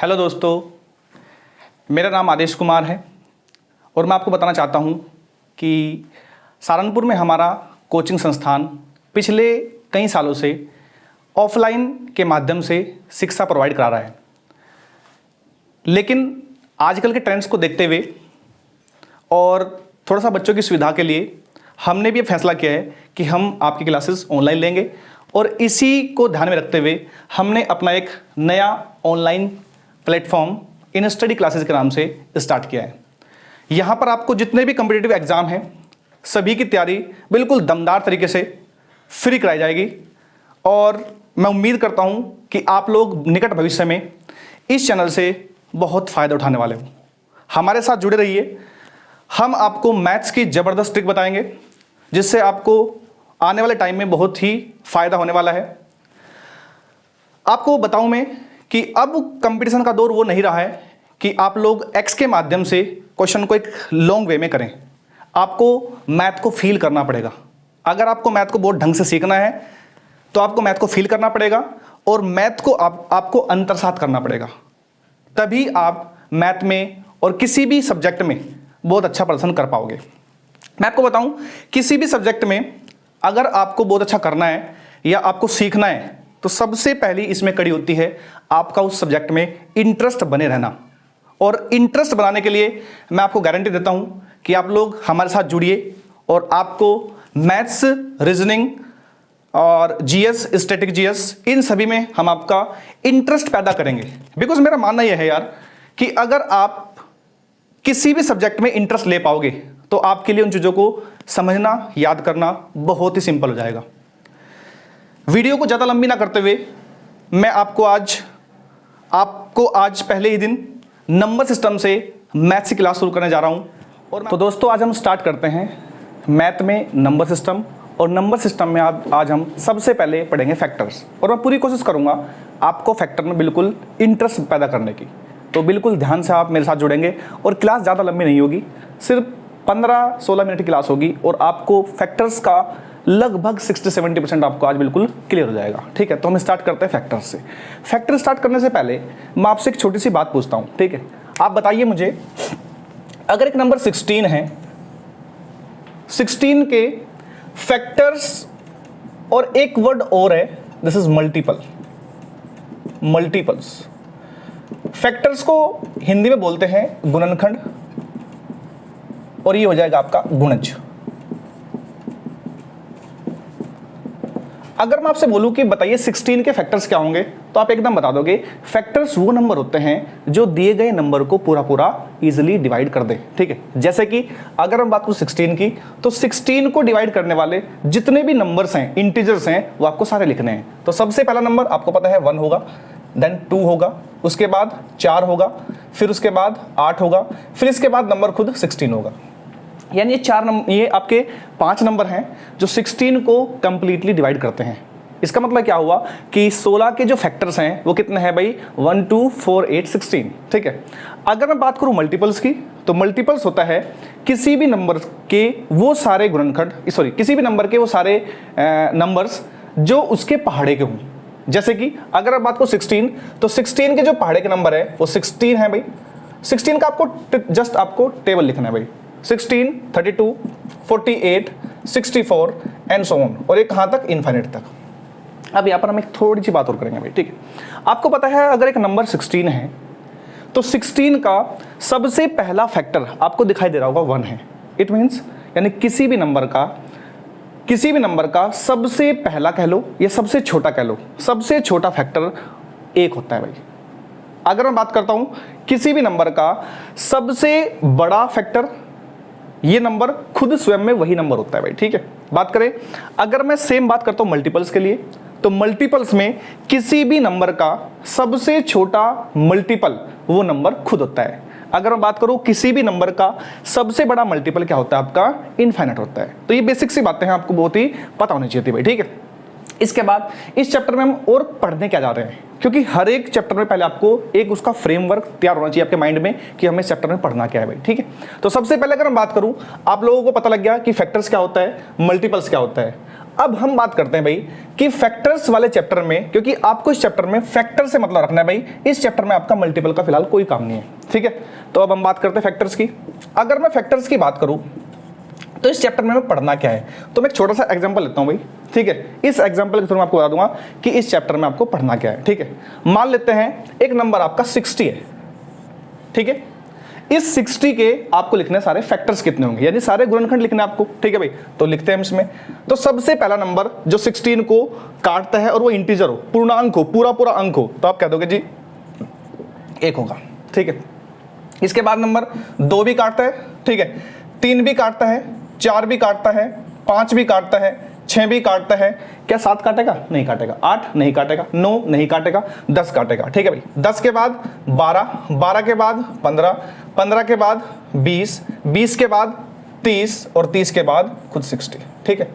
Hello दोस्तों, मेरा नाम आदेश कुमार है और मैं आपको बताना चाहता हूँ कि सहारनपुर में हमारा कोचिंग संस्थान पिछले कई सालों से ऑफलाइन के माध्यम से शिक्षा प्रोवाइड करा रहा है। लेकिन आजकल के ट्रेंड्स को देखते हुए और थोड़ा सा बच्चों की सुविधा के लिए हमने भी ये फैसला किया है कि हम आपकी क्लासेस ऑनलाइन लेंगे और इसी को ध्यान में रखते हुए हमने अपना एक नया online platform in study classes के नाम से स्टार्ट किया है। यहाँ पर आपको जितने भी कॉम्पिटिटिव एग्जाम हैं सभी की तैयारी बिल्कुल दमदार तरीके से फ्री कराई जाएगी और मैं उम्मीद करता हूँ कि आप लोग निकट भविष्य में इस चैनल से बहुत फ़ायदा उठाने वाले हो। हमारे साथ जुड़े रहिए। हम आपको मैथ्स की ज़बरदस्त ट्रिक बताएंगे जिससे आपको आने वाले टाइम में बहुत ही फ़ायदा होने वाला है। आपको बताऊं मैं कि अब कंपटीशन का दौर वो नहीं रहा है कि आप लोग एक्स के माध्यम से क्वेश्चन को एक लॉन्ग वे में करें। आपको मैथ को फील करना पड़ेगा। अगर आपको मैथ को बहुत ढंग से सीखना है तो आपको मैथ को फील करना पड़ेगा और मैथ को आपको अंतर्सात करना पड़ेगा, तभी आप मैथ में और किसी भी सब्जेक्ट में बहुत अच्छा प्रदर्शन कर पाओगे। मैं आपको बताऊं, किसी भी सब्जेक्ट में अगर आपको बहुत अच्छा करना है या आपको सीखना है तो सबसे पहली इसमें कड़ी होती है आपका उस सब्जेक्ट में इंटरेस्ट बने रहना। और इंटरेस्ट बनाने के लिए मैं आपको गारंटी देता हूं कि आप लोग हमारे साथ जुड़िए और आपको मैथ्स, रीजनिंग और जीएस, स्टैटिक जीएस, इन सभी में हम आपका इंटरेस्ट पैदा करेंगे। बिकॉज मेरा मानना यह है यार कि अगर आप किसी भी सब्जेक्ट में इंटरेस्ट ले पाओगे तो आपके लिए उन चीज़ों को समझना, याद करना बहुत ही सिंपल हो जाएगा। वीडियो को ज़्यादा लंबी ना करते हुए मैं आपको आज पहले ही दिन नंबर सिस्टम से मैथ की क्लास शुरू करने जा रहा हूं। और तो दोस्तों, आज हम स्टार्ट करते हैं मैथ में नंबर सिस्टम। और नंबर सिस्टम में आज हम सबसे पहले पढ़ेंगे फैक्टर्स। और मैं पूरी कोशिश करूंगा आपको फैक्टर में बिल्कुल इंटरेस्ट पैदा करने की। तो बिल्कुल ध्यान से आप मेरे साथ जुड़ेंगे और क्लास ज़्यादा लंबी नहीं होगी, सिर्फ 15-16 मिनट की क्लास होगी और आपको फैक्टर्स का लगभग 60-70% आपको आज बिल्कुल क्लियर हो जाएगा। ठीक है, तो हम स्टार्ट करते हैं फैक्टर्स से। फैक्टर स्टार्ट करने से पहले मैं आपसे एक छोटी सी बात पूछता हूं। ठीक है, आप बताइए मुझे, अगर एक नंबर 16 है, 16 के फैक्टर्स और एक वर्ड और है, दिस इज मल्टीपल्स। फैक्टर्स को हिंदी में बोलते हैं गुणनखंड और ये हो जाएगा आपका गुणज। अगर मैं आपसे बोलूं कि बताइए 16 के फैक्टर्स क्या होंगे तो आप एकदम बता दोगे। फैक्टर्स वो नंबर होते हैं जो दिए गए नंबर को पूरा इजीली डिवाइड कर दे। ठीक है, जैसे कि अगर हम बात करूं 16 की तो 16 को डिवाइड करने वाले जितने भी नंबर्स हैं, इंटीजर्स हैं, वो आपको सारे लिखने हैं। तो सबसे पहला नंबर आपको पता है 1 होगा, देन 2 होगा, उसके बाद 4 होगा, फिर उसके बाद 8 होगा, फिर इसके बाद नंबर खुद 16 होगा। यानी ये आपके 5 नंबर हैं जो 16 को कंप्लीटली डिवाइड करते हैं। इसका मतलब क्या हुआ कि 16 के जो फैक्टर्स हैं वो कितने हैं भाई? 1, 2, 4, 8, 16। ठीक है, अगर मैं बात करूं मल्टीपल्स की तो मल्टीपल्स होता है किसी भी नंबर के वो सारे गुणनखंड, किसी भी नंबर के वो सारे नंबर्स जो उसके पहाड़े के हों। जैसे कि अगर मैं बात करूं 16 तो 16 के जो पहाड़े के नंबर है वो 16 है भाई। 16 का आपको टेबल लिखना है भाई, 16, 32, 48, 64 एंड सो ऑन, और ये कहां तक? इनफाइनाइट तक। अब यहां पर हम एक थोड़ी सी बात और करेंगे भाई। ठीक है, आपको पता है अगर एक नंबर 16 है तो 16 का सबसे पहला फैक्टर आपको दिखाई दे रहा होगा 1 है। इट मीन्स यानी किसी भी नंबर का सबसे पहला कह लो या सबसे छोटा कह लो, सबसे छोटा फैक्टर 1 होता है भाई। अगर मैं बात करता हूं किसी भी नंबर का सबसे बड़ा फैक्टर, ये नंबर खुद स्वयं में वही नंबर होता है भाई। ठीक है, बात करें अगर मैं सेम बात करता हूं मल्टीपल्स के लिए तो मल्टीपल्स में किसी भी नंबर का सबसे छोटा मल्टीपल वो नंबर खुद होता है। अगर मैं बात करूं किसी भी नंबर का सबसे बड़ा मल्टीपल क्या होता है? आपका इनफाइनाइट होता है। तो ये बेसिक सी बातें हैं, आपको बहुत ही पता होनी चाहिए थी भाई। ठीक है, इसके बाद इस चैप्टर में हम और पढ़ने क्या जा रहे हैं, क्योंकि हर एक चैप्टर में पहले आपको एक उसका फ्रेमवर्क तैयार होना चाहिए आपके माइंड में कि हमें इस चैप्टर में पढ़ना क्या है भाई। ठीक है, तो सबसे पहले अगर मैं बात करूं, आप लोगों को पता लग गया कि फैक्टर्स क्या होता है, मल्टीपल्स क्या होता है। अब हम बात करते हैं भाई कि फैक्टर्स वाले चैप्टर में, क्योंकि आपको इस चैप्टर में फैक्टर से मतलब रखना है भाई, इस चैप्टर में आपका मल्टीपल का फिलहाल कोई काम नहीं है, ठीक है। तो अब हम बात करते हैं फैक्टर्स की। अगर मैं फैक्टर्स की बात करूं तो इस चैप्टर में पढ़ना क्या है, तो मैं एक छोटा सा एग्जांपल लेता हूं भाई, ठीक है। इस एग्जांपल के थ्रू मैं आपको बता दूंगा कि इस चैप्टर में आपको पढ़ना क्या है, ठीक है। मान लेते हैं एक नंबर आपका 60 है, ठीक है। इस 60 के आपको लिखने सारे फैक्टर्स कितने होंगे, यानी सारे गुणनखंड लिखने आपको, ठीक है भाई। तो लिखते हैं हम इसमें। तो सबसे पहला नंबर जो 16 को काटता है और वो इंटीजर हो, पूर्णांक हो, पूरा पूरा अंक हो, तो आप कह दोगे जी 1 होगा, ठीक है। इसके बाद नंबर 2 भी काटता है, ठीक है, 3 भी काटता है, 4 भी काटता है, 5 भी काटता है, 6 भी काटता है। क्या 7 काटेगा? नहीं काटेगा। 8 नहीं काटेगा, 9 नहीं काटेगा, 10 काटेगा, ठीक है भाई। 10 के बाद 12, 12 के बाद 15, 15 के बाद 20, 20 के बाद 30 और 30 के बाद खुद 60, ठीक है।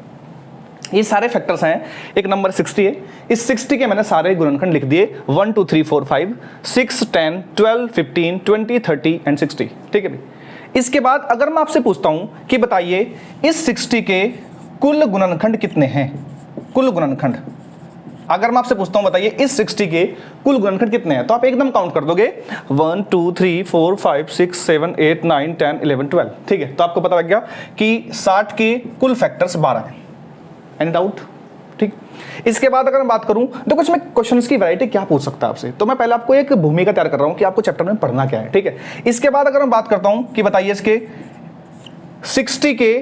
ये सारे फैक्टर्स हैं। एक नंबर 60 है, इस 60 के मैंने सारे गुणनखंड लिख दिए 1 2 3 4 5 6 10 12 15 20 30 एंड 60, ठीक है भाई। इसके बाद अगर मैं आपसे पूछता हूं कि बताइए इस 60 के कुल गुणनखंड कितने हैं, कुल गुणनखंड, अगर मैं आपसे पूछता हूं बताइए इस 60 के कुल गुणनखंड कितने हैं, तो आप एकदम काउंट कर दोगे 1 2 3 4 5 6 7 8 9 10 11 12, ठीक है। तो आपको पता लग गया कि 60 के कुल फैक्टर्स 12 हैं। Any doubt? ठीक। इसके बाद अगर मैं बात करूं तो कुछ मैं क्वेश्चंस की वैरायटी क्या पूछ सकता है आपसे, तो मैं पहले आपको एक भूमिका तैयार कर रहा हूं कि आपको चैप्टर में पढ़ना क्या है, ठीक है। इसके बाद अगर मैं बात करता हूं कि बताइए इसके 60 के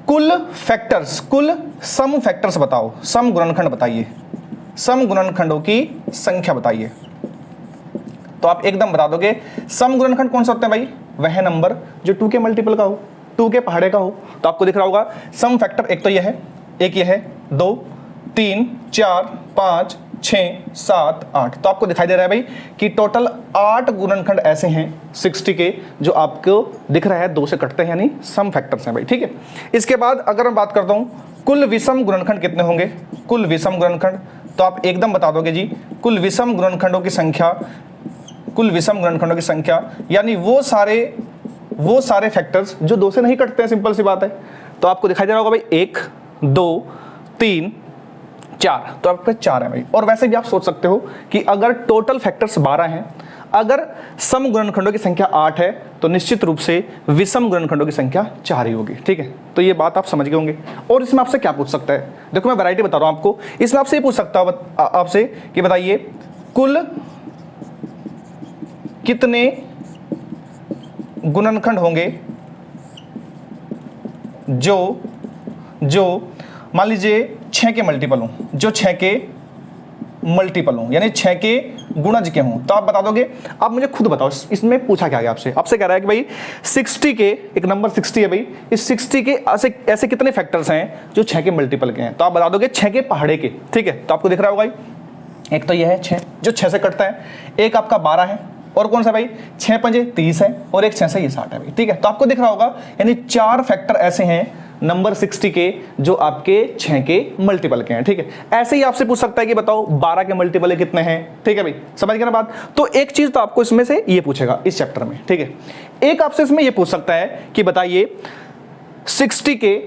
कुल फैक्टर्स, कुल सम फैक्टर्स बताओ, सम गुणनखंड बताइए, सम गुणनखंडों की संख्या बताइए, तो आप एकदम बता दोगे सम गुणनखंड कौन सा होता है भाई, वह नंबर जो 2 के मल्टीपल का हो, 2 के पहाड़े का हो। तो आपको दिख रहा होगा सम फैक्टर एक तो यह है, एक यह है, 2 3 4 5 6 7 8, तो आपको दिखाई दे रहा है भाई कि टोटल 8 गुणनखंड ऐसे हैं 60 के जो आपको दिख रहा है 2 से कटते हैं, यानी सम फैक्टर्स हैं भाई, ठीक है। इसके बाद अगर मैं बात करता हूं कुल विषम गुणनखंड कितने होंगे, कुल विषम गुणनखंड, तो आप एकदम बता दोगे जी कुल विषम गुणनखंडों की संख्या, कुल विषम गुणनखंडों की संख्या यानी वो सारे फैक्टर्स जो 2 से नहीं कटते हैं, सिंपल सी बात है। तो आपको दिखाई दे रहा होगा भाई 1 2 3 4, तो आपके 4 है भाई। और वैसे भी आप सोच सकते हो कि अगर टोटल फैक्टर्स 12 हैं, अगर सम गुणनखंडों की संख्या 8 है, तो निश्चित रूप से विषम गुणनखंडों की संख्या 4 ही होगी, ठीक है। तो ये बात आप समझ गए होंगे। और इसमें आपसे क्या पूछ सकता है, देखो मैं वैरायटी बता रहा हूं आपको, इसमें आपसे ये पूछ सकता हूं आपसे कि बताइए कुल कितने गुणनखंड होंगे जो मान लीजिए 6 के मल्टीपल हों, जो 6 के मल्टीपल हों, यानी 6 के गुणज के हों, तो आप बता दोगे। आप मुझे खुद बताओ इसमें पूछा क्या गया आपसे कह रहा है कि भाई 60 के, एक नंबर 60 है भाई, इस 60 के ऐसे कितने फैक्टर्स हैं जो 6 के मल्टीपल के हैं, तो आप बता दोगे 6 के पहाड़े के, ठीक है। तो आपको दिख रहा होगा एक तो यह है 6 जो 6 से कटता है, एक आपका 12 है, और कौन सा भाई 6 पंजे 30 है, और एक 6 से ये 60 है भाई, ठीक है। तो आपको दिख रहा होगा यानी 4 फैक्टर ऐसे हैं नंबर 60 के जो आपके 6 के मल्टीपल के हैं, ठीक है। ऐसे ही आपसे पूछ सकता है कि बताओ 12 के मल्टीपल कितने हैं, ठीक है भाई, समझ गए ना बात। तो एक चीज तो आपको इसमें से ये पूछेगा इस चैप्टर में, ठीक है। एक आपसे इसमें ये पूछ सकता है कि बताइए 60 के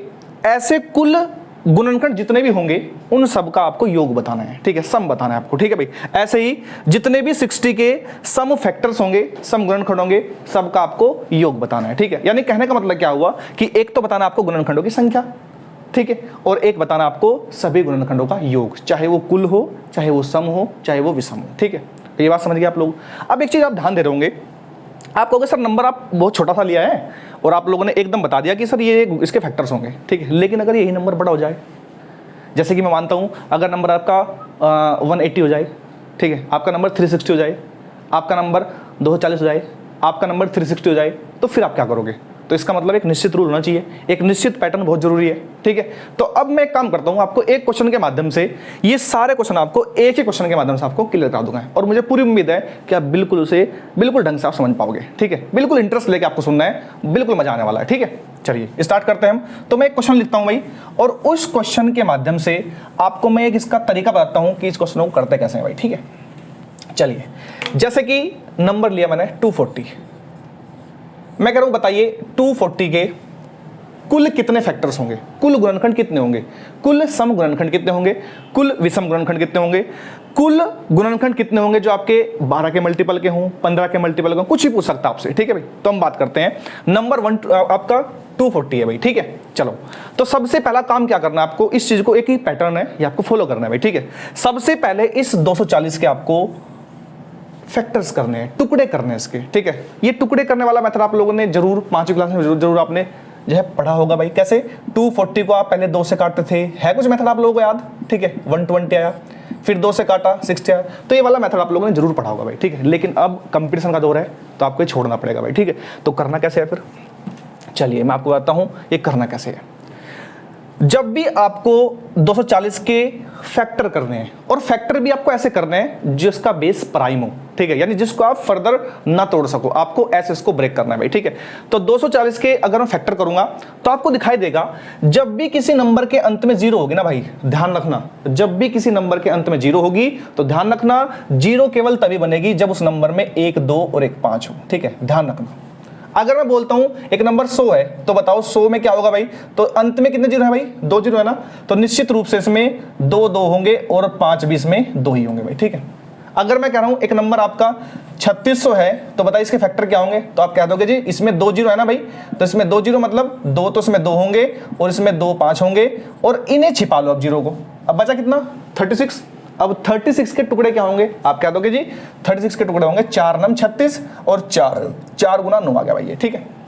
ऐसे कुल गुणनखंड जितने भी होंगे उन सब का आपको योग बताना है, ठीक है, सम बताना है आपको, ठीक है भाई। ऐसे ही जितने भी 60 के सम फैक्टर्स होंगे, सम गुणनखंड होंगे, सबका आपको योग बताना है, ठीक है। यानी कहने का मतलब क्या हुआ कि एक तो बताना आपको गुणनखंडों की संख्या, ठीक है, और एक बताना आपको सभी गुणनखंडों का योग, चाहे वो कुल हो, चाहे वो सम हो, चाहे वो विषम हो, ठीक है। ये बात समझ गए आप लोग। अब एक चीज आप ध्यान दे रहे होंगे, आप कहोगे सर नंबर आप बहुत छोटा सा लिया है और आप लोगों ने एकदम बता दिया कि सर ये इसके फैक्टर्स होंगे, ठीक है। लेकिन अगर यही नंबर बड़ा हो जाए, जैसे कि मैं मानता हूं अगर नंबर आपका 180 हो जाए, ठीक है, आपका नंबर 360 हो जाए, आपका नंबर 240 हो जाए, आपका नंबर 360 हो जाए, तो फिर आप क्या करोगे। तो इसका मतलब एक निश्चित रूल होना चाहिए, एक निश्चित पैटर्न बहुत जरूरी है, ठीक है। तो अब मैं एक काम करता हूं, आपको एक क्वेश्चन के माध्यम से ये सारे क्वेश्चन आपको एक ही क्वेश्चन के माध्यम से आपको क्लियर करा दूंगा, और मुझे पूरी उम्मीद है कि आप बिल्कुल उसे बिल्कुल ढंग से आप समझ पाओगे, ठीक है। बिल्कुल इंटरेस्ट लेके आपको सुनना है, बिल्कुल मजा आने वाला है, ठीक है। चलिए स्टार्ट करते हैं हम। तो मैं एक क्वेश्चन लिखता हूं भाई, और उस क्वेश्चन के माध्यम से आपको मैं एक इसका तरीका बताता हूं कि इस क्वेश्चन को करते कैसे हैं भाई, ठीक है। चलिए, जैसे कि नंबर लिया मैंने 240, मैं कह रहा हूं बताइए 240 के कुल कितने फैक्टर्स होंगे, कुल गुणनखंड कितने होंगे, कुल सम गुणनखंड कितने होंगे, कुल विषम गुणनखंड कितने होंगे, कुल गुणनखंड कितने होंगे जो आपके 12 के मल्टीपल के हों, 15 के मल्टीपल के हों, कुछ ही पूछ सकता है आपसे, ठीक है भाई। तो हम बात करते हैं नंबर 1 आपका 240 है भाई, ठीक है। चलो, तो सबसे पहला काम क्या करना है आपको, इस चीज को एक ही पैटर्न है ये आपको फॉलो करना है भाई, ठीक है। सबसे पहले इस 240 के आपको फैक्टर्स करने हैं, टुकड़े करने हैं इसके, ठीक है। ये टुकड़े करने वाला मेथड आप लोगों ने जरूर 5वीं क्लास में जरूर आपने जो है पढ़ा होगा भाई। कैसे 240 को आप पहले 2 से काटते थे, है कुछ मेथड आप लोगों को याद, ठीक है। 120 आया, फिर 2 से काटा 60 आया, तो ये वाला मेथड आप लोगों ने जरूर पढ़ा होगा भाई, ठीक है। लेकिन अब कंपटीशन का दौर है तो आपको ये छोड़ना पड़ेगा भाई, ठीक है। तो करना कैसे है फिर, चलिए मैं आपको बताता हूं ये करना कैसे है। जब भी आपको 240 के फैक्टर करने हैं, और फैक्टर भी आपको ऐसे करने हैं जिसका बेस प्राइम हो, ठीक है, यानी जिसको आप फर्दर ना तोड़ सको, आपको ऐसे इसको ब्रेक करना है भाई, ठीक है। तो 240 के अगर मैं फैक्टर करूंगा तो आपको दिखाई देगा जब भी किसी नंबर के अंत में 0 होगी ना भाई, ध्यान रखना, जब भी किसी नंबर के अंत में 0 होगी तो ध्यान रखना 0 केवल तभी बनेगी जब उस नंबर में 1 2 और 1 5 हो, ठीक है, ध्यान रखना। अगर मैं बोलता हूं एक नंबर 100 है तो बताओ 100 में क्या होगा भाई, तो अंत में कितने जीरो है भाई, 2 जीरो है ना, तो निश्चित रूप से इसमें 2 2 होंगे और 5 20 में 2 ही होंगे भाई, ठीक है। अगर मैं कह रहा हूं एक नंबर आपका 3600 है तो बताइए इसके फैक्टर क्या होंगे, तो आप कह दोगे जी इसमें 2 जीरो है ना भाई, तो इसमें 2 जीरो मतलब 2 तो इसमें 2 होंगे और इसमें 2 5 होंगे और इन्हें छिपा लो अब जीरो को, अब बचा कितना 36। अब 36 के टुकड़े क्या होंगे, आप क्या दोगे जी 36 के टुकड़े होंगे 4 9 36 और 4 गुना 9 आ गया भाई ये, ठीक है।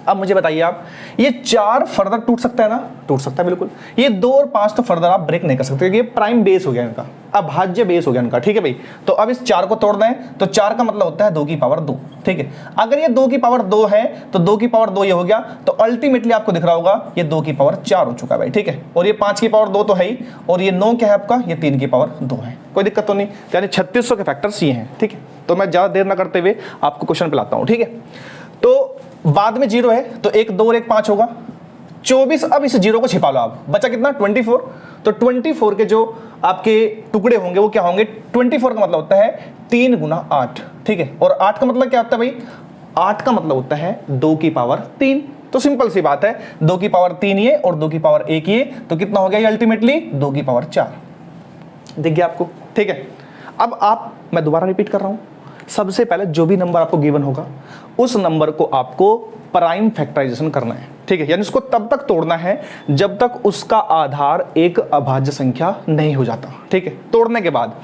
अब मुझे बताइए आप, ये 4 फर्दर टूट सकता है ना, टूट सकता है बिल्कुल। ये 2 और 5 तो फर्दर आप ब्रेक नहीं कर सकते क्योंकि ये प्राइम बेस हो गया इनका, अभाज्य बेस हो गया इनका, ठीक है भाई। तो अब इस 4 को तोड़ना है तो 4 का मतलब होता है 2 की पावर 2, ठीक है। अगर ये 2 की पावर 2 है तो 2 की पावर 2 ये हो गया, तो अल्टीमेटली आपको दिख रहा होगा ये 2 की पावर 4 हो चुका है भाई, ठीक है। और ये 5 की पावर 2 तो है ही, और ये 9 क्या है आपका, ये 3 की पावर 2 है, कोई दिक्कत तो नहीं। यानी 3600 के फैक्टर्स ये हैं, ठीक है। तो मैं ज्यादा देर ना करते हुए आपको क्वेश्चन पे लाता हूं, ठीक है। तो बाद में 0 है तो 1 2 और 1 5 होगा 24। अब इस 0 को छिपा लो आप, बचा कितना 24। तो 24 के जो आपके टुकड़े होंगे वो क्या होंगे, 24 का मतलब होता है 3 गुना 8, ठीक है। और 8 का मतलब क्या होता है भाई, 8 का मतलब होता है 2 की पावर 3। तो सिंपल सी बात है 2 की पावर 3 ये और 2 की पावर 1 ये, तो कितना हो गया ये अल्टीमेटली 2 की पावर 4, दिख गया आपको, ठीक है। अब आप, मैं दोबारा रिपीट कर रहा हूं, सबसे पहले जो भी नंबर आपको गिवन होगा उस नंबर को आपको प्राइम फैक्टराइजेशन करना है, ठीक है। यानी उसको तब तक तोड़ना है जब तक उसका आधार एक अभाज्य संख्या नहीं हो जाता, ठीक है। तोड़ने के बाद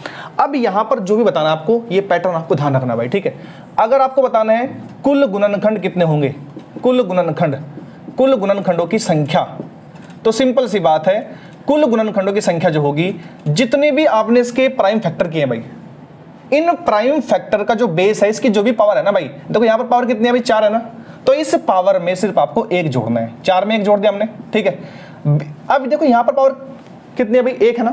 अब यहां पर जो भी बताना है आपको, ये पैटर्न आपको ध्यान रखना भाई, ठीक है। अगर आपको बताना है कुल गुणनखंड कितने होंगे, कुल गुणनखंडों की संख्या, तो सिंपल सी बात है कुल गुणनखंडों की संख्या जो होगी, जितने भी आपने इसके प्राइम फैक्टर किए भाई, इन प्राइम फैक्टर का जो बेस है, इसकी जो भी पावर है ना भाई, देखो यहां पर पावर कितनी है भाई 4 है ना, तो इस पावर में सिर्फ आपको 1 जोड़ना है, 4 में 1 जोड़ दिया हमने, ठीक है। अब देखो यहां पर पावर कितनी है भाई, 1 है ना,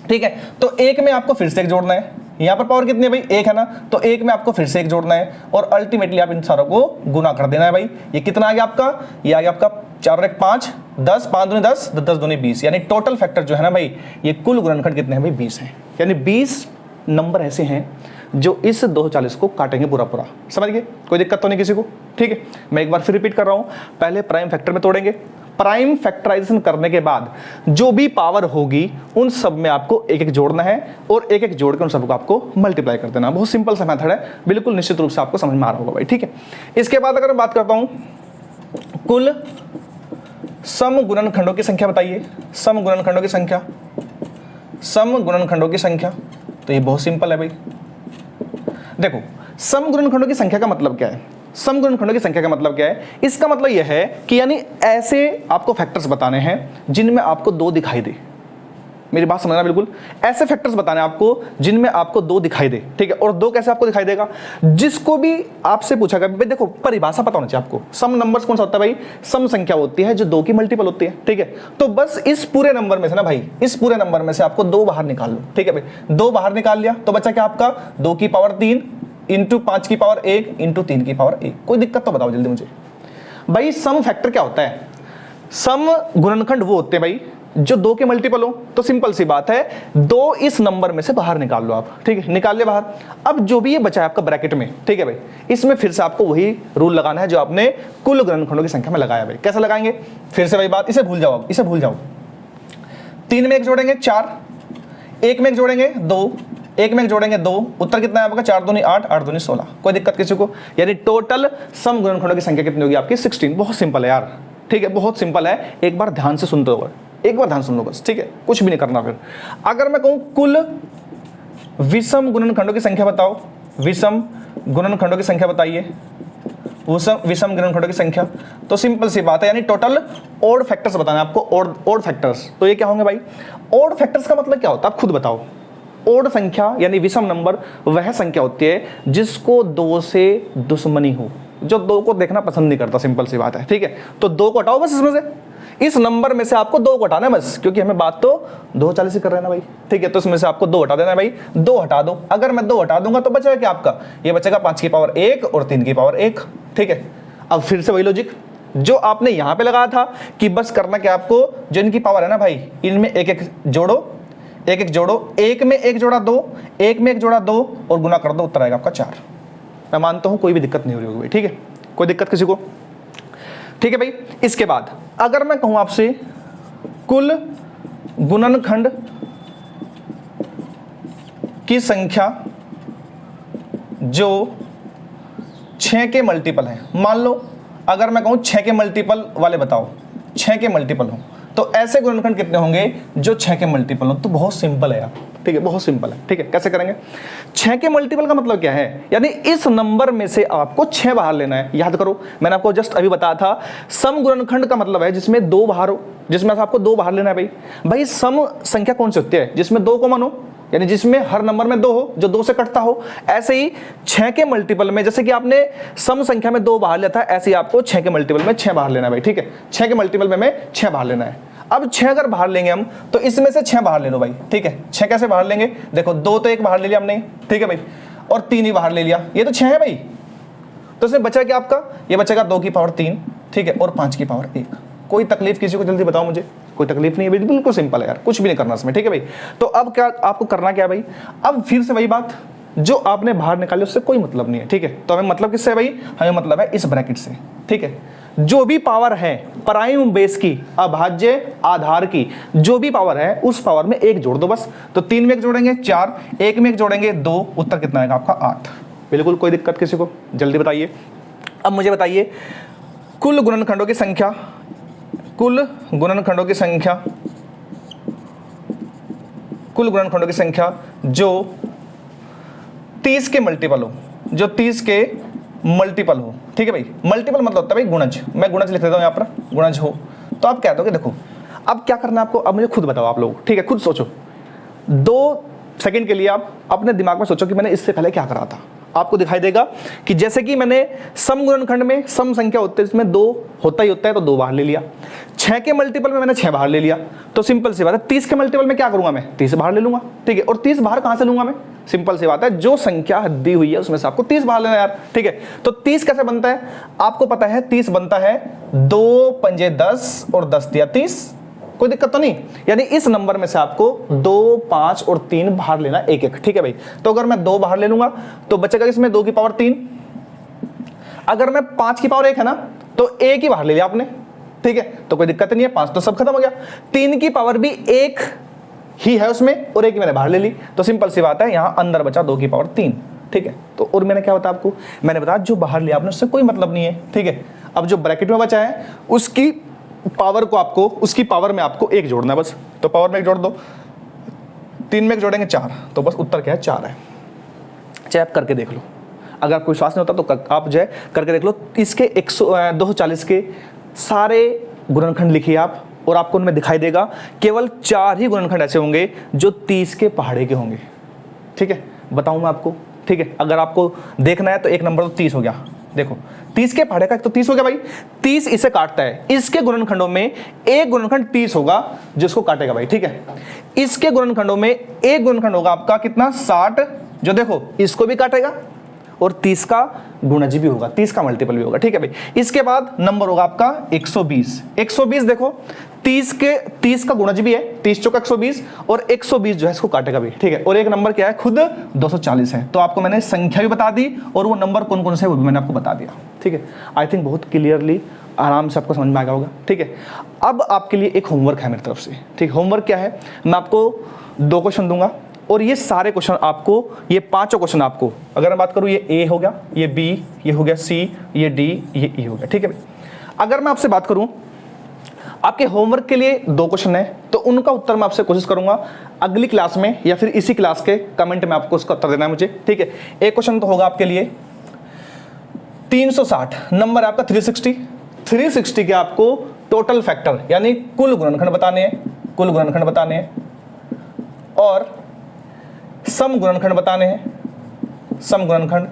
ठीक है। तो 1 में आपको फिर से 1 जोड़ना है, यहां पर पावर कितनी है भाई 1 है ना, तो 1 में आपको फिर से 1 जोड़ना है और अल्टीमेटली आप इन सारों को गुना कर देना है भाई। ये कितना आ गया आपका, ये आ गया आपका 4 और 1 5, 10 5 दूनी 10, 10 दूनी 20, यानी टोटल फैक्टर जो है ना भाई, ये कुल गुणनखंड कितने हैं भाई 20 है। यानी 20 नंबर ऐसे हैं जो इस 240 को काटेंगे पूरा पूरा, समझ गए, कोई दिक्कत तो नहीं किसी को, ठीक है। मैं एक बार फिर रिपीट कर रहा हूं, पहले प्राइम फैक्टर में तोड़ेंगे, प्राइम फैक्टराइजेशन करने के बाद जो भी पावर होगी उन सब में आपको एक एक जोड़ना है और एक एक जोड़ के उन सबको आपको मल्टीप्लाई कर देना। बहुत सिंपल सा मेथड है, बिल्कुल निश्चित रूप से आपको समझ में आ रहा होगा भाई, ठीक है। इसके बाद अगर मैं बात करता हूं कुल सम गुणनखंडों की संख्या, बताइए सम गुणनखंडों की संख्या, सम गुणनखंडों की संख्या, तो ये बहुत सिंपल है भाई। देखो सम गुणनखंडों की संख्या का मतलब क्या है, सम गुणनखंडों की संख्या का मतलब क्या है, इसका मतलब यह है कि यानी ऐसे आपको फैक्टर्स बताने हैं जिनमें आपको 2 दिखाई दे, मेरी बात समझना बिल्कुल, ऐसे फैक्टर्स बताने आपको जिनमें आपको 2 दिखाई दे, ठीक है। और 2 कैसे आपको दिखाई देगा, जिसको भी आपसे पूछा गया भाई, देखो परिभाषा पता होना चाहिए आपको, सम नंबर्स कौन सा होता है भाई, सम संख्या होती है जो 2 की मल्टीपल होती है, ठीक है। तो बस इस पूरे नंबर में से ना भाई, इस पूरे नंबर में से आपको 2 बाहर निकाल लो, ठीक है भाई। 2 बाहर निकाल लिया तो बचा क्या आपका 2 की पावर 3 इंटू 5 की पावर 1 इंटू 3 की पावर 1, कोई दिक्कत तो बताओ जल्दी मुझे भाई। सम फैक्टर क्या होता है, सम गुणनखंड वो होते हैं भाई जो 2 के मल्टीपल हो, तो सिंपल सी बात है 2 इस नंबर में से बाहर निकाल लो आप, ठीक है, निकाल ले बाहर। अब जो भी ये बचा है आपका ब्रैकेट में, ठीक है भाई, इसमें फिर से आपको वही रूल लगाना है जो आपने कुल गुणनखंडों की संख्या में लगाया भाई। कैसे लगाएंगे, फिर से वही बात, इसे भूल जाओ, इसे भूल जाओ। 3 में 1 जोड़ेंगे 4, 1 में 1 जोड़ेंगे 2, 1 में 1 जोड़ेंगे 2, उत्तर कितना है आपका 4 दूनी 8, 8 दूनी 16। कोई दिक्कत किसी को? यानी टोटल सम गुणनखंडों की संख्या कितनी होगी आपकी 16। बहुत सिंपल है यार, ठीक है, बहुत सिंपल है। एक बार ध्यान से सुनते हो, एक बार ध्यान सुन लो बस, ठीक है, कुछ भी नहीं करना। फिर अगर मैं कहूं कुल विषम गुणनखंडों की संख्या बताओ, विषम गुणनखंडों की संख्या बताइए, विषम गुणनखंडों की संख्या, तो सिंपल सी बात है, यानी टोटल ओड फैक्टर्स बताना है आपको, ओड फैक्टर्स। तो ये क्या होंगे भाई? ओड फैक्टर्स का मतलब क्या होता है आप खुद बताओ। ओड संख्या यानी विषम नंबर वह संख्या होती है जिसको 2 से दुश्मनी हो, जो 2 को देखना पसंद नहीं करता, सिंपल सी बात है, ठीक है। तो 2 को हटाओ बस इसमें से, इस नंबर में से आपको 2 को हटाना है बस, क्योंकि हमें बात तो 240 ही कर रहे हैं ना भाई, ठीक है। तो इसमें से आपको 2 हटा देना है भाई, 2 हटा दो। अगर मैं 2 हटा दूंगा तो बचेगा क्या आपका? ये बचेगा 5 की पावर 1 और 3 की पावर 1, ठीक है। अब फिर से वही लॉजिक जो आपने यहां पे लगाया था कि बस करना क्या आपको, जो इनकी पावर है ना भाई, इनमें एक एक जोड़ो, एक एक जोड़ो, 1 में 1 जोड़ा 2, 1 में 1 जोड़ा 2 और गुना कर दो, उत्तर आएगा आपका 4। मैं मानता हूं कोई भी दिक्कत नहीं हो रही होगी, ठीक है, कोई दिक्कत किसी को? ठीक है भाई। इसके बाद अगर मैं कहूं आपसे कुल गुणनखंड की संख्या जो 6 के मल्टीपल है, मान लो अगर मैं कहूं 6 के मल्टीपल वाले बताओ, 6 के मल्टीपल हो, तो ऐसे गुणनखंड कितने होंगे जो 6 के मल्टीपल हो? तो बहुत सिंपल है यार, ठीक है, बहुत सिंपल है, ठीक है। कैसे करेंगे? 6 के मल्टीपल का मतलब क्या है, यानी इस नंबर में से आपको 6 बाहर लेना है। याद करो, मैंने आपको जस्ट अभी बताया था सम गुणनखंड का मतलब है जिसमें 2 बाहर हो, जिसमें से आपको 2 बाहर लेना है भाई। भाई सम संख्या कौन सी होती है? जिसमें 2 कॉमन हो, यानी जिसमें हर नंबर में 2 हो, जो 2 से कटता हो। ऐसे ही 6 के मल्टीपल में, जैसे कि आपने सम संख्या में 2 बाहर लिया था, ऐसे ही आपको 6 के मल्टीपल में 6 बाहर लेना है भाई, ठीक है। 6 के मल्टीपल में 6 बाहर लेना है। अब 6 अगर बाहर लेंगे हम, तो इसमें से 6 बाहर ले लो भाई, ठीक है। 6 कैसे बाहर लेंगे? देखो 2 तो 1 बाहर ले लिया हमने, ठीक है भाई, और 3 ही बाहर ले लिया, ये तो 6 है भाई। तो इसमें बचा क्या आपका? ये बचेगा 2 की पावर 3, ठीक है, और 5 की पावर 1। कोई तकलीफ किसी को? जल्दी बताओ मुझे। कोई तकलीफ नहीं है, बिल्कुल सिंपल है यार, कुछ भी नहीं करना इसमें, ठीक है भाई। तो अब क्या आपको करना क्या है भाई? अब फिर से वही बात, जो आपने बाहर निकाले उससे कोई मतलब नहीं है, ठीक है। तो हमें मतलब किससे है भाई? हमें मतलब है इस ब्रैकेट से, ठीक है। जो भी पावर है प्राइम बेस की, अभाज्य आधार की जो भी पावर है, उस पावर में 1 जोड़ दो बस। तो 3 में 1 जोड़ेंगे 4, 1 में 1 जोड़ेंगे 2, उत्तर कितना आएगा आपका 8। बिल्कुल कोई दिक्कत किसी को? जल्दी बताइए। अब मुझे बताइए कुल गुणनखंडों की संख्या, कुल गुणनखंडों की संख्या, कुल गुणनखंडों की संख्या जो 30 के मल्टीपल हो, जो 30 के मल्टीपल हो, ठीक है भाई। मल्टीपल मतलब होता है भाई गुणज, मैं गुणज लिख देता हूं यहां पर, गुणज हो। तो आप कह दोगे देखो अब क्या करना है आपको, अब मुझे खुद बताओ आप लोग, ठीक है, खुद सोचो। 2 सेकंड के लिए आप अपने दिमाग में सोचो कि मैंने इससे पहले क्या करा था। आपको दिखाई देगा कि जैसे कि मैंने सम गुणनखंड में सम संख्या होती है, इसमें 2 होता ही होता है, तो 2 बाहर ले लिया। 6 के मल्टीपल में मैंने 6 बाहर ले लिया। तो सिंपल सी बात है 30 के मल्टीपल में क्या करूंगा मैं? 30 बाहर ले लूंगा, ठीक है। और 30 बाहर कहां से लूंगा मैं? सिंपल सी बात है, जो संख्या दी हुई है उसमें से आपको 30 बाहर लेना यार, ठीक है। तो 30 कैसे बनता है आपको पता है? 30 बनता है 2 पंजे 10 और 10 दिया 30। कोई दिक्कत तो नहीं? यानी इस नंबर में से आपको 2, 5 और 3 बाहर लेना एक एक, ठीक है भाई। तो अगर मैं 2 बाहर ले लूंगा तो बचेगा इसमें 2 की पावर 3। अगर मैं 5 की पावर 1 है ना, तो 1 ही बाहर ले लिया आपने, ठीक है, तो कोई दिक्कत नहीं है, 5 तो सब खत्म हो गया। 3 की पावर भी 1 ही है उसमें और 1 ही मैंने बाहर ले ली। तो सिंपल सी बात है, यहां अंदर बचा 2 की पावर 3, ठीक है। तो और मैंने क्या बताया आपको? मैंने बताया जो बाहर लिया आपने उससे कोई मतलब नहीं है, ठीक है। अब जो ब्रैकेट में बचा है उसकी पावर को आपको, उसकी पावर में आपको 1 जोड़ना है बस। तो पावर में 1 जोड़ दो, 3 में 1 जोड़ेंगे 4, तो बस उत्तर क्या है? 4 है। चेक करके देख लो, अगर कोई विश्वास नहीं होता तो आप जो है करके देख लो। इसके 240 के सारे गुणनखंड लिखिए आप, और आपको उनमें दिखाई देगा केवल 4 ही गुणनखंड ऐसे होंगे जो 30 के पहाड़े के होंगे, ठीक है। बताऊं मैं आपको, ठीक है। अगर आपको देखना है तो एक नंबर तो 30 हो गया, देखो 30 के पहाड़े का तो 30 हो गया भाई। 30 इसे काटता है, इसके गुणनखंडों में एक गुणनखंड 30 होगा जिसको काटेगा भाई, ठीक है। इसके गुणनखंडों में एक गुणनखंड होगा आपका कितना? 60, जो देखो इसको भी काटेगा और 30 का गुणज भी होगा, 30 का मल्टीपल भी होगा, ठीक है भाई। इसके बाद नंबर होगा आपका 120। 120 देखो 30 का गुणज भी है, 30 चौका 120 और 120 जो है इसको काटेगा भी, ठीक है। और एक नंबर क्या है, खुद 240 है। तो आपको मैंने संख्या भी बता दी और वो नंबर कौन कौन से है वो भी मैंने आपको बता दिया, ठीक है। आई थिंक बहुत क्लियरली आराम से आपको समझ में आ गया होगा, ठीक है। अब आपके लिए एक होमवर्क है मेरी तरफ से, ठीक। होमवर्क क्या है, मैं आपको 2 क्वेश्चन दूंगा और ये सारे क्वेश्चन आपको, ये 5 क्वेश्चन आपको, अगर मैं बात करूँ ये ए हो गया, ये बी, ये हो गया सी, ये डी, ये ई हो गया, ठीक है भाई। अगर मैं आपसे बात करूँ आपके होमवर्क के लिए 2 क्वेश्चन है तो उनका उत्तर मैं आपसे कोशिश करूंगा अगली क्लास में या फिर इसी क्लास के कमेंट में आपको उसका उत्तर देना है मुझे, ठीक है। एक क्वेश्चन तो होगा आपके लिए 360 नंबर है आपका 360 के आपको टोटल फैक्टर यानी कुल गुणनखंड बताने हैं, कुल गुणनखंड बताने हैं और सम गुणनखंड बताने हैं, सम गुणनखंड,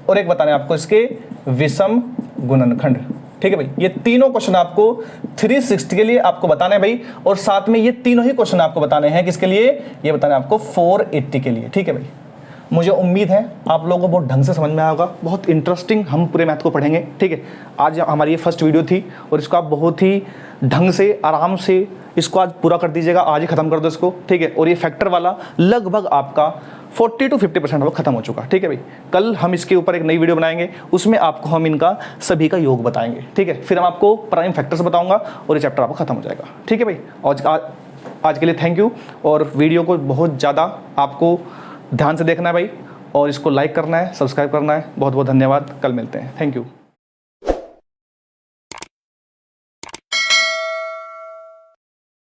और एक बताने हैं आपको इसके विषम गुणनखंड, ठीक है भाई। ये तीनों क्वेश्चन आपको 360 के लिए आपको बताने हैं भाई, और साथ में ये तीनों ही क्वेश्चन आपको बताने हैं किसके लिए, ये बताने हैं आपको 480 के लिए, ठीक है भाई। मुझे उम्मीद है आप लोगों को बहुत ढंग से समझ में आया होगा, बहुत इंटरेस्टिंग हम पूरे मैथ को पढ़ेंगे, ठीक है। आज हमारी ये फर्स्ट वीडियो थी और इसको आप बहुत ही ढंग से आराम से इसको आज पूरा कर दीजिएगा, आज ही खत्म कर दो इसको, ठीक है। और ये फैक्टर वाला लगभग आपका 40 to 50% वो खत्म हो चुका, ठीक है भाई। कल हम इसके ऊपर एक नई वीडियो बनाएंगे, उसमें आपको हम इनका सभी का योग बताएंगे, ठीक है। फिर हम आपको प्राइम फैक्टर्स बताऊंगा और ये चैप्टर आपका खत्म हो जाएगा, ठीक है भाई। आज के लिए थैंक यू, और वीडियो को बहुत ज़्यादा आपको ध्यान से देखना है भाई, और इसको लाइक करना है, सब्सक्राइब करना है। बहुत बहुत धन्यवाद, कल मिलते हैं, थैंक यू।